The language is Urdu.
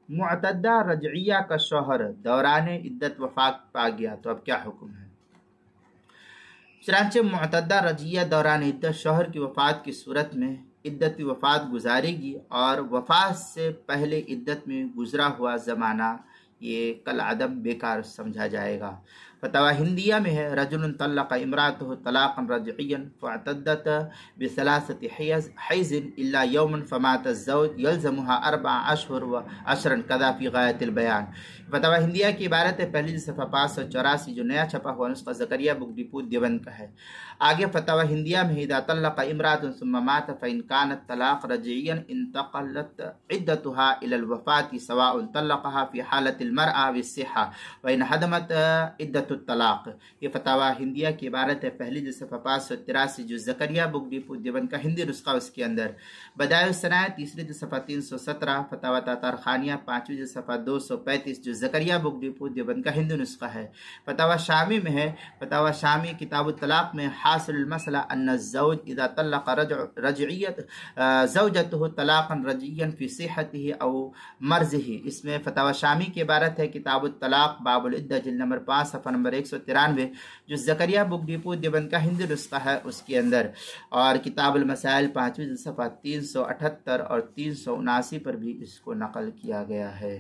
معتدہ رجعیہ کا شوہر دوران عدت وفات پا گیا تو اب کیا حکم ہے؟ چنانچہ معتدہ رجعیہ دوران عدت شوہر کی وفات کی صورت میں عدت وفات گزارے گی اور وفات سے پہلے عدت میں گزرا ہوا زمانہ یہ کالعدم بیکار سمجھا جائے گا۔ فتویٰ ہندیہ میں ہے رجل طلق امرأته طلاقا رجعيا فاعتدت بثلاثة حیض الا یوما فمات الزوج یلزمها 4 اشہر و10 کذا فی غایت البیان۔ فتویٰ ہندیہ کی عبارت ہے، پہلی صفحہ 584 جو نیا چھپا ہوا نسخہ زکریا بک ڈپو دیوبند کا ہے۔ آگے فتویٰ ہندیہ میں اذا طلق امرأة ثم مات فإن كان الطلاق رجعيا انتقلت عدتها الى الوفاة سواء طلقها في حالة المرأة بالصحة وإن حدمت عدت الطلاق۔ یہ فتاویٰ ہندیہ کی عبارت ہے، پہلی صفحہ 583 جو زکریا بک ڈپو دیوبند کا ہندی نسخہ اس کے اندر۔ بدائع الصنائع تیسری صفحہ 317، فتاویٰ تاتار خانیہ 5ویں صفحہ 235 جو زکریا بک ڈپو دیوبند کا ہندی نسخہ ہے۔ فتاویٰ شامی میں ہے، فتاویٰ شامی کتاب الطلاق میں حاصل المسئلہ ان الزوج اذا طلق رجعیت زوجته طلاقا رجعیا فی صحته او مرضه۔ اس میں فتاویٰ شامی کی عبارت ہے کتاب الطلاق باب العدہ جلد نمبر 5 صفحہ نمبر 193 جو زکریا بک ڈپو دیوبند کا ہندی نسخہ ہے اس کے اندر، اور کتاب المسائل 5ویں صفحہ 378 اور 379 پر بھی اس کو نقل کیا گیا ہے۔